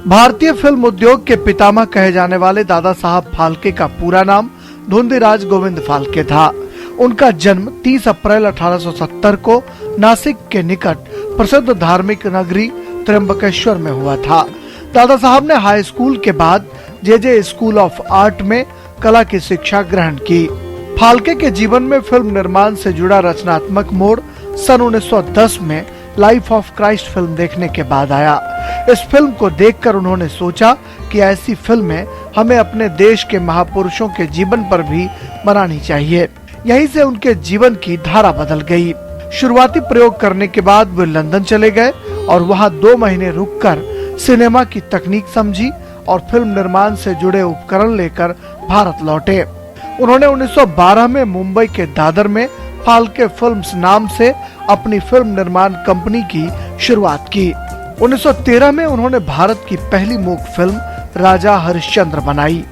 भारतीय फिल्म उद्योग के पितामह कहे जाने वाले दादा साहब फाल्के का पूरा नाम धुंधीराज गोविंद फाल्के था। उनका जन्म 30 अप्रैल 1870 को नासिक के निकट प्रसिद्ध धार्मिक नगरी त्र्यंबकेश्वर में हुआ था। दादा साहब ने हाई स्कूल के बाद जे स्कूल ऑफ आर्ट में कला की शिक्षा ग्रहण की। फाल्के के जीवन में फिल्म निर्माण से जुड़ा रचनात्मक मोड़ सन 1910 में लाइफ ऑफ क्राइस्ट फिल्म देखने के बाद आया। इस फिल्म को देखकर उन्होंने सोचा कि ऐसी फिल्में हमें अपने देश के महापुरुषों के जीवन पर भी बनानी चाहिए। यहीं से उनके जीवन की धारा बदल गई। शुरुआती प्रयोग करने के बाद वे लंदन चले गए और वहां 2 महीने रुककर सिनेमा की तकनीक समझी और फिल्म निर्माण से जुड़े उपकरण लेकर भारत लौटे। उन्होंने 1912 में मुंबई के दादर में फाल्के फिल्म्स नाम से अपनी फिल्म निर्माण कंपनी की शुरुआत की। 1913 में उन्होंने भारत की पहली मूक फिल्म राजा हरिश्चंद्र बनाई।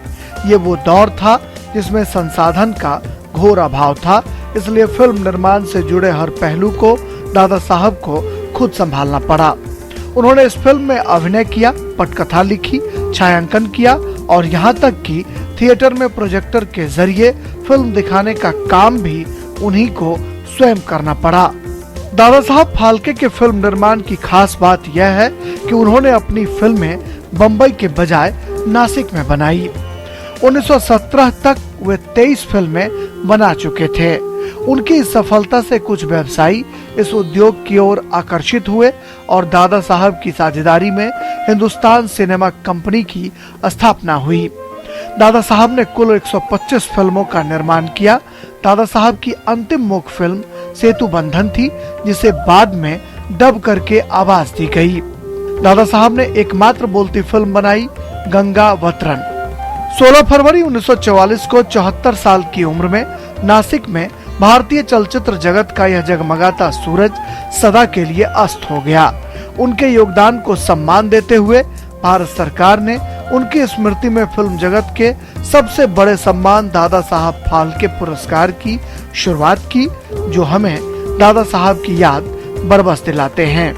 ये वो दौर था जिसमें संसाधन का घोर अभाव था, इसलिए फिल्म निर्माण से जुड़े हर पहलू को दादा साहब को खुद संभालना पड़ा। उन्होंने इस फिल्म में अभिनय किया, पटकथा लिखी, छायांकन किया और यहाँ तक कि थिएटर में प्रोजेक्टर के जरिए फिल्म दिखाने का काम भी उन्हीं को स्वयं करना पड़ा। दादा साहब फाल्के के फिल्म निर्माण की खास बात यह है कि उन्होंने अपनी फिल्में बम्बई के बजाय नासिक में बनाई। 1917 तक वे 23 फिल्में बना चुके थे। उनकी इस सफलता से कुछ व्यवसायी इस उद्योग की ओर आकर्षित हुए और दादा साहब की साझेदारी में हिंदुस्तान सिनेमा कंपनी की स्थापना हुई। दादा साहब ने कुल 125 फिल्मों का निर्माण किया। दादा साहब की अंतिम मूक फिल्म सेतु बंधन थी, जिसे बाद में डब करके आवाज दी गई। दादा साहब ने एकमात्र बोलती फिल्म बनाई, गंगा वतरन। 16 फरवरी 1944 को 74 साल की उम्र में नासिक में भारतीय चलचित्र जगत का यह जगमगाता सूरज सदा के लिए अस्त हो गया। उनके योगदान को सम्मान देते हुए भारत सरकार ने उनकी स्मृति में फिल्म जगत के सबसे बड़े सम्मान दादा साहब फाल्के पुरस्कार की शुरुआत की, जो हमें दादा साहब की याद बरबस दिलाते हैं।